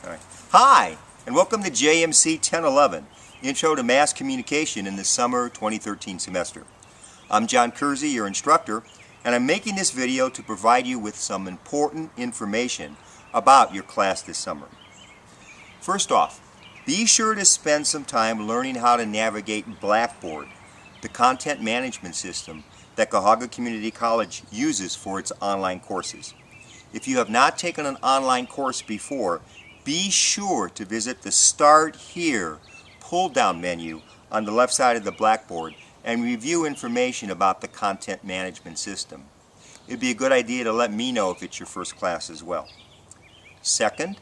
All right. Hi, and welcome to JMC 1011, Intro to Mass Communication in the Summer 2013 semester. I'm John Kersey, your instructor, and I'm making this video to provide you with some important information about your class this summer. First off, be sure to spend some time learning how to navigate Blackboard, the content management system that Cuyahoga Community College uses for its online courses. If you have not taken an online course before, be sure to visit the Start Here pull-down menu on the left side of the Blackboard and review information about the content management system. It'd be a good idea to let me know if it's your first class as well. Second,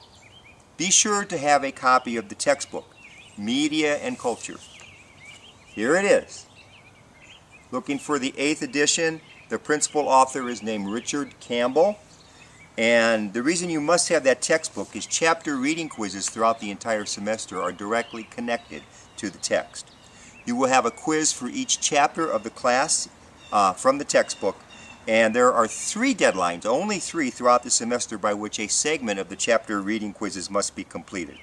be sure to have a copy of the textbook, Media and Culture. Here it is. Looking for the 8th edition. The principal author is named Richard Campbell. And the reason you must have that textbook is chapter reading quizzes throughout the entire semester are directly connected to the text. You will have a quiz for each chapter of the class from the textbook, and there are 3 deadlines, only 3 throughout the semester, by which a segment of the chapter reading quizzes must be completed.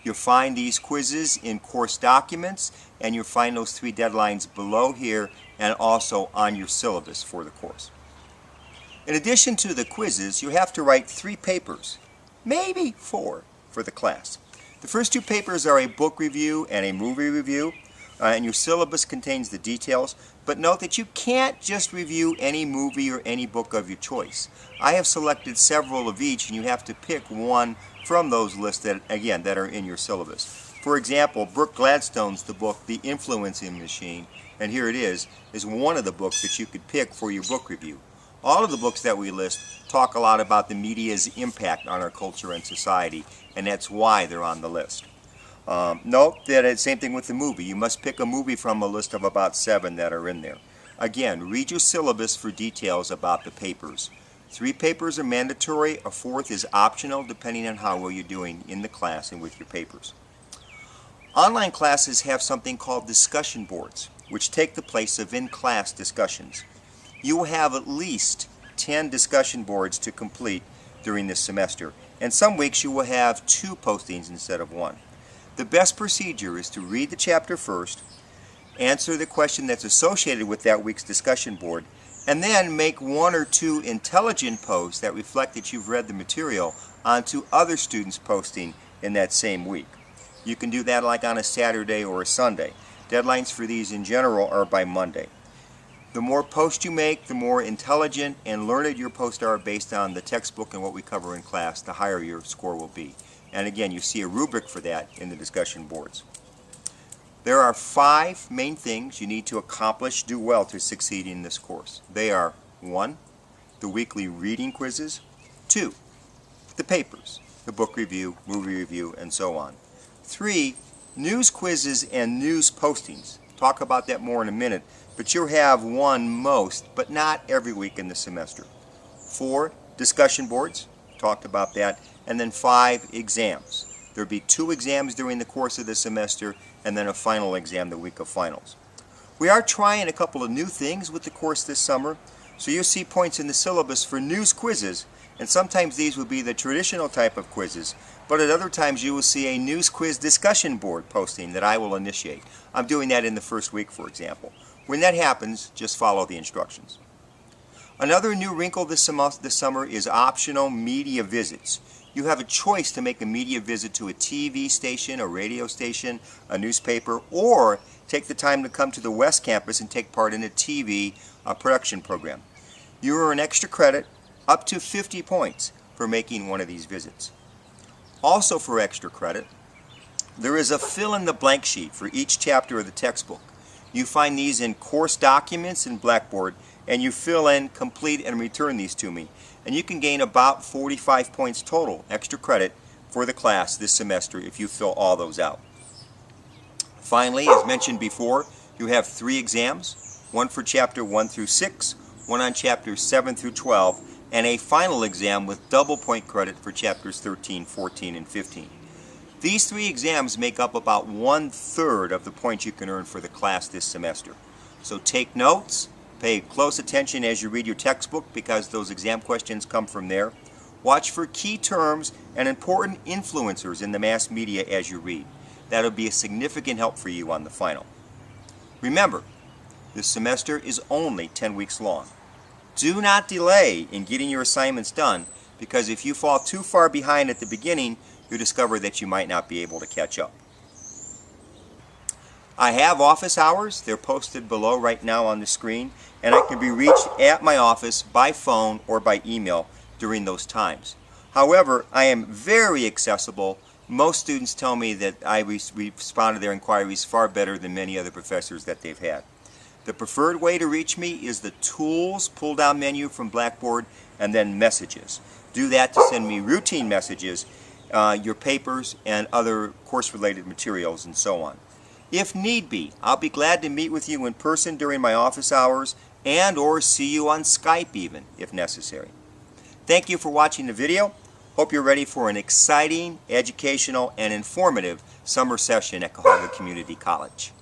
You'll find these quizzes in course documents, and you'll find those 3 deadlines below here and also on your syllabus for the course. In addition to the quizzes, you have to write 3 papers, maybe 4, for the class. The first 2 papers are a book review and a movie review, and your syllabus contains the details, but note that you can't just review any movie or any book of your choice. I have selected several of each, and you have to pick one from those lists that are in your syllabus. For example, Brooke Gladstone's the book The Influencing Machine, and here it is one of the books that you could pick for your book review. All of the books that we list talk a lot about the media's impact on our culture and society, and that's why they're on the list. Note that it's the same thing with the movie. You must pick a movie from a list of about 7 that are in there. Again, read your syllabus for details about the papers. 3 papers are mandatory, a 4th is optional depending on how well you're doing in the class and with your papers. Online classes have something called discussion boards, which take the place of in-class discussions. You will have at least 10 discussion boards to complete during this semester, and some weeks you will have 2 postings instead of 1. The best procedure is to read the chapter first, answer the question that's associated with that week's discussion board, and then make 1 or 2 intelligent posts that reflect that you've read the material onto other students posting in that same week. You can do that like on a Saturday or a Sunday. Deadlines for these in general are by Monday. The more posts you make, the more intelligent and learned your posts are based on the textbook and what we cover in class, the higher your score will be. And again, you see a rubric for that in the discussion boards. There are 5 main things you need to accomplish, do well to succeed in this course. They are 1, the weekly reading quizzes, 2, the papers, the book review, movie review, and so on. 3, news quizzes and news postings. Talk about that more in a minute, but you'll have 1 most, but not every week in the semester. 4, discussion boards. Talked about that. And then 5, exams. There'll be 2 exams during the course of the semester, and then a final exam the week of finals. We are trying a couple of new things with the course this summer, so you'll see points in the syllabus for news quizzes, and sometimes these will be the traditional type of quizzes, but at other times you will see a news quiz discussion board posting that I will initiate. I'm doing that in the first week, for example. When that happens, just follow the instructions. Another new wrinkle this summer is optional media visits. You have a choice to make a media visit to a TV station, a radio station, a newspaper, or take the time to come to the West Campus and take part in a TV production program. You earn extra credit, up to 50 points, for making one of these visits. Also for extra credit, there is a fill-in-the-blank sheet for each chapter of the textbook. You find these in course documents in Blackboard, and you fill in, complete, and return these to me. And you can gain about 45 points total, extra credit, for the class this semester if you fill all those out. Finally, as mentioned before, you have 3 exams, 1 for chapter 1 through 6, 1 on chapters 7 through 12, and a final exam with double point credit for chapters 13, 14, and 15. These 3 exams make up about 1/3 of the points you can earn for the class this semester. So take notes, pay close attention as you read your textbook because those exam questions come from there. Watch for key terms and important influencers in the mass media as you read. That'll be a significant help for you on the final. Remember, this semester is only 10 weeks long. Do not delay in getting your assignments done, because if you fall too far behind at the beginning, you'll discover that you might not be able to catch up. I have office hours. They're posted below right now on the screen, and I can be reached at my office by phone or by email during those times. However, I am very accessible. Most students tell me that I respond to their inquiries far better than many other professors that they've had. The preferred way to reach me is the Tools pull-down menu from Blackboard, and then Messages. Do that to send me routine messages, your papers, and other course-related materials, and so on. If need be, I'll be glad to meet with you in person during my office hours and or see you on Skype even, if necessary. Thank you for watching the video. Hope you're ready for an exciting, educational, and informative summer session at Cuyahoga Community College.